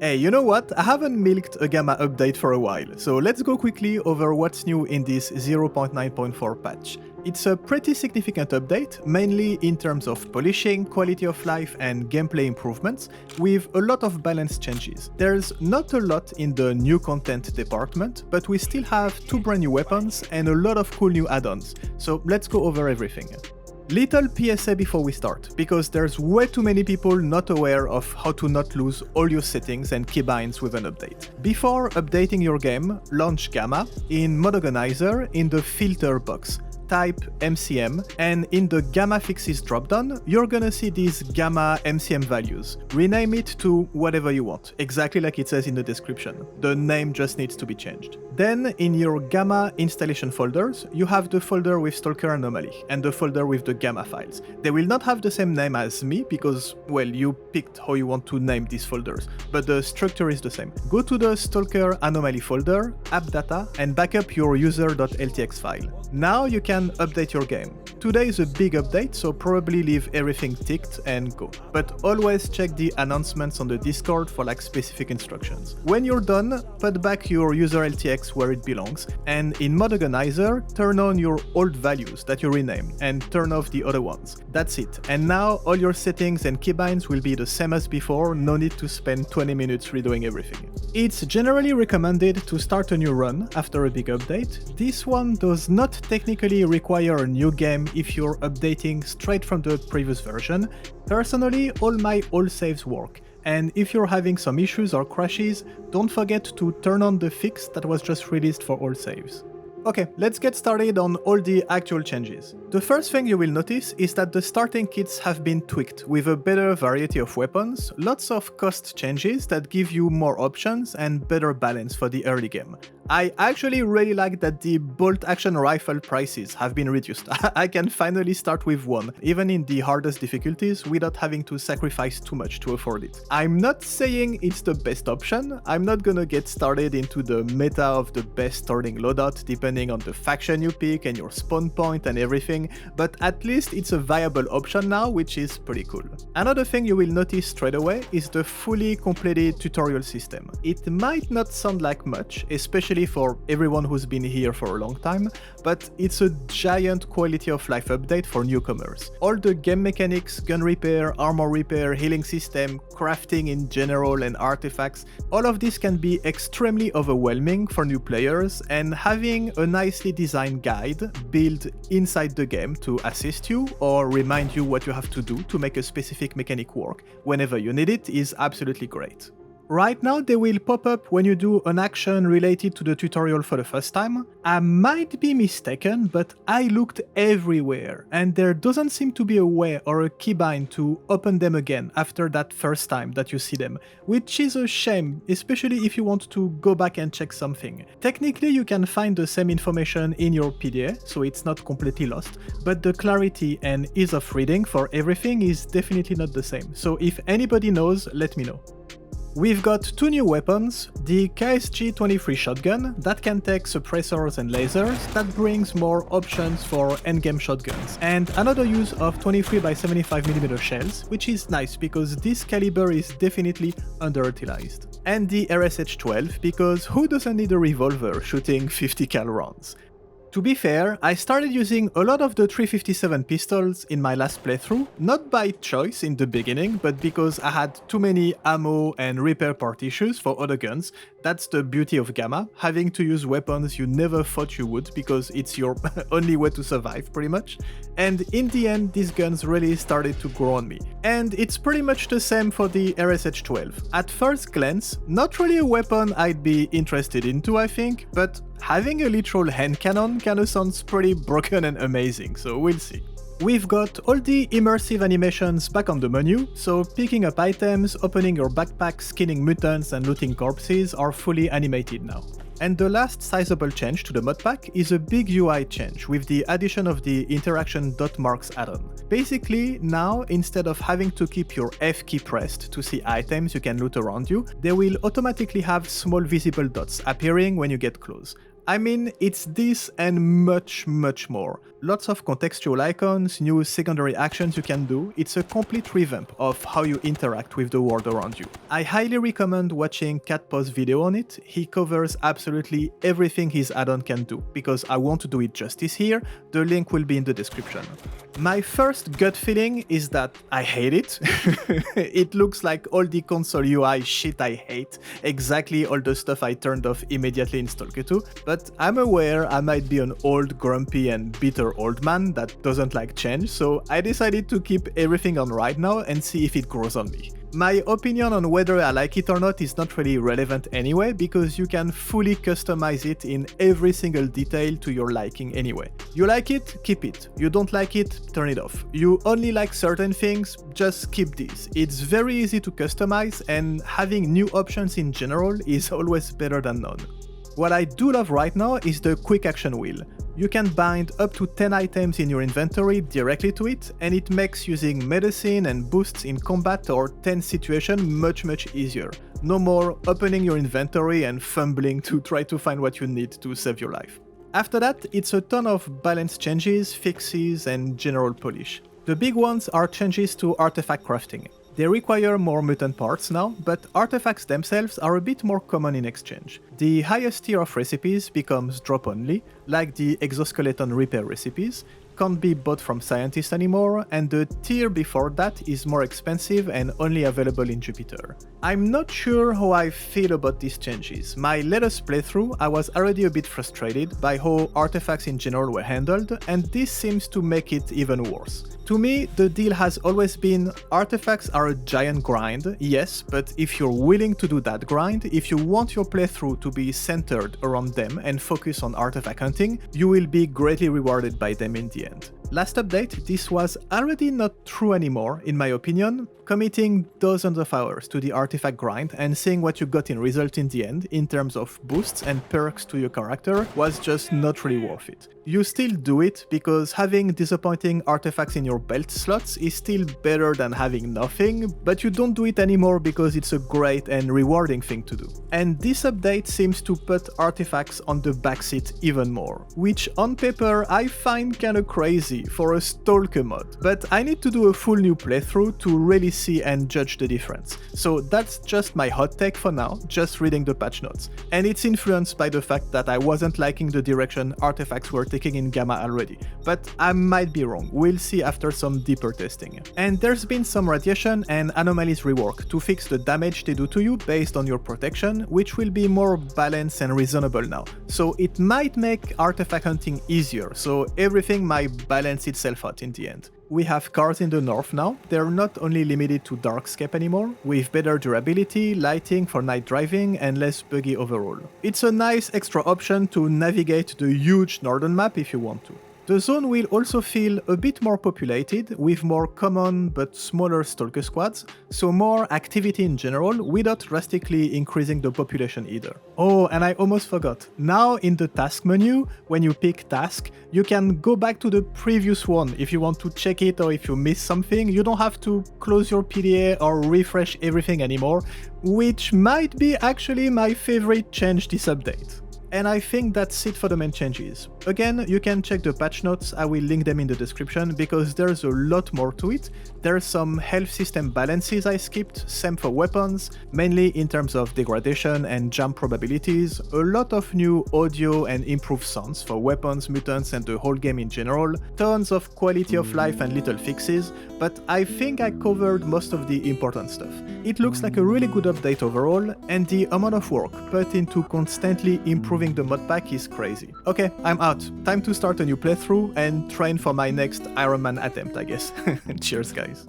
Hey, you know what? I haven't milked a Gamma update for a while, so let's go quickly over what's new in this 0.9.4 patch. It's a pretty significant update, mainly in terms of polishing, quality of life and gameplay improvements, with a lot of balance changes. There's not a lot in the new content department, but we still have 2 brand new weapons and a lot of cool new add-ons, so let's go over everything. Little PSA before we start, because there's way too many people not aware of how to not lose all your settings and keybinds with an update. Before updating your game, launch Gamma in Mod Organizer in the Filter box. Type MCM, and in the Gamma Fixes dropdown, you're gonna see these Gamma MCM values. Rename it to whatever you want, exactly like it says in the description. The name just needs to be changed. Then, in your Gamma installation folders, you have the folder with Stalker Anomaly, and the folder with the Gamma files. They will not have the same name as me, because, well, you picked how you want to name these folders, but the structure is the same. Go to the Stalker Anomaly folder, app data, and back up your user.ltx file. Now you can update your game. Today is a big update, so probably leave everything ticked and go. But always check the announcements on the Discord for like specific instructions. When you're done, put back your user LTX where it belongs, and in Mod Organizer, turn on your old values that you renamed and turn off the other ones. That's it. And now all your settings and keybinds will be the same as before, no need to spend 20 minutes redoing everything. It's generally recommended to start a new run after a big update. This one does not technically require a new game if you're updating straight from the previous version. Personally, all my old saves work, and if you're having some issues or crashes, don't forget to turn on the fix that was just released for all saves. Okay, let's get started on all the actual changes. The first thing you will notice is that the starting kits have been tweaked with a better variety of weapons, lots of cost changes that give you more options and better balance for the early game. I actually really like that the bolt action rifle prices have been reduced. I can finally start with one, even in the hardest difficulties, without having to sacrifice too much to afford it. I'm not saying it's the best option. I'm not gonna get started into the meta of the best starting loadout depending on the faction you pick and your spawn point and everything, but at least it's a viable option now, which is pretty cool. Another thing you will notice straight away is the fully completed tutorial system. It might not sound like much, especially for everyone who's been here for a long time, but it's a giant quality of life update for newcomers. All the game mechanics, gun repair, armor repair, healing system, crafting in general and artifacts, all of this can be extremely overwhelming for new players, and having a nicely designed guide built inside the game to assist you or remind you what you have to do to make a specific mechanic work whenever you need it is absolutely great. Right now they will pop up when you do an action related to the tutorial for the first time. I might be mistaken, but I looked everywhere and there doesn't seem to be a way or a keybind to open them again after that first time that you see them, which is a shame, especially if you want to go back and check something. Technically you can find the same information in your PDA, so it's not completely lost, but the clarity and ease of reading for everything is definitely not the same, so if anybody knows, let me know. We've got 2 new weapons, the KSG-23 shotgun that can take suppressors and lasers, that brings more options for endgame shotguns, and another use of 23x75mm shells, which is nice because this caliber is definitely underutilized. And the RSH-12 because who doesn't need a revolver shooting 50 cal rounds? To be fair, I started using a lot of the 357 pistols in my last playthrough, not by choice in the beginning, but because I had too many ammo and repair part issues for other guns. That's the beauty of Gamma, having to use weapons you never thought you would because it's your only way to survive pretty much. And in the end, these guns really started to grow on me. And it's pretty much the same for the RSH-12. At first glance, not really a weapon I'd be interested into, I think, but having a literal hand cannon kinda sounds pretty broken and amazing, so we'll see. We've got all the immersive animations back on the menu, so picking up items, opening your backpack, skinning mutants and looting corpses are fully animated now. And the last sizable change to the mod pack is a big UI change with the addition of the interaction.marks add-on. Basically, now instead of having to keep your F key pressed to see items you can loot around you, they will automatically have small visible dots appearing when you get close. I mean, it's this and much more. Lots of contextual icons, new secondary actions you can do. It's a complete revamp of how you interact with the world around you. I highly recommend watching Catpaw's video on it. He covers absolutely everything his add-on can do, because I want to do it justice here. The link will be in the description. My first gut feeling is that I hate it. It looks like all the console UI shit I hate, exactly all the stuff I turned off immediately in Stalker 2, but I'm aware I might be an old, grumpy and bitter old man that doesn't like change, so I decided to keep everything on right now and see if it grows on me. My opinion on whether I like it or not is not really relevant anyway, because you can fully customize it in every single detail to your liking anyway. You like it? Keep it. You don't like it? Turn it off. You only like certain things? Just keep these. It's very easy to customize, and having new options in general is always better than none. What I do love right now is the quick action wheel. You can bind up to 10 items in your inventory directly to it, and it makes using medicine and boosts in combat or tense situation much easier. No more opening your inventory and fumbling to try to find what you need to save your life. After that, it's a ton of balance changes, fixes, and general polish. The big ones are changes to artifact crafting. They require more mutant parts now, but artifacts themselves are a bit more common in exchange. The highest tier of recipes becomes drop only, like the exoskeleton repair recipes, can't be bought from scientists anymore, and the tier before that is more expensive and only available in Jupiter. I'm not sure how I feel about these changes. My latest playthrough, I was already a bit frustrated by how artifacts in general were handled, and this seems to make it even worse. To me, the deal has always been artifacts are a giant grind, yes, but if you're willing to do that grind, if you want your playthrough to be centered around them and focus on artifact hunting, you will be greatly rewarded by them in the end. Last update, this was already not true anymore, in my opinion. Committing dozens of hours to the artifact grind and seeing what you got in result in the end, in terms of boosts and perks to your character, was just not really worth it. You still do it, because having disappointing artifacts in your belt slots is still better than having nothing, but you don't do it anymore because it's a great and rewarding thing to do. And this update seems to put artifacts on the backseat even more, which on paper I find kinda crazy for a Stalker mod, but I need to do a full new playthrough to really see and judge the difference. So that's just my hot take for now, just reading the patch notes. And it's influenced by the fact that I wasn't liking the direction artifacts were taking in Gamma already, but I might be wrong, we'll see after some deeper testing. And there's been some radiation and anomalies rework to fix the damage they do to you based on your protection, which will be more balanced and reasonable now. So it might make artifact hunting easier, so everything might balance itself out in the end. We have cars in the north now. They're not only limited to Darkscape anymore, with better durability, lighting for night driving, and less buggy overall. It's a nice extra option to navigate the huge northern map if you want to. The zone will also feel a bit more populated, with more common but smaller Stalker squads, so more activity in general without drastically increasing the population either. Oh, and I almost forgot. Now in the task menu, when you pick task, you can go back to the previous one if you want to check it or if you miss something. You don't have to close your PDA or refresh everything anymore, which might be actually my favorite change this update. And I think that's it for the main changes. Again, you can check the patch notes, I will link them in the description, because there's a lot more to it. There's some health system balances I skipped, same for weapons, mainly in terms of degradation and jump probabilities, a lot of new audio and improved sounds for weapons, mutants and the whole game in general, tons of quality of life and little fixes, but I think I covered most of the important stuff. It looks like a really good update overall, and the amount of work put into constantly improving the mod pack is crazy. Okay, I'm out. Time to start a new playthrough and train for my next Iron Man attempt, I guess. Cheers, guys.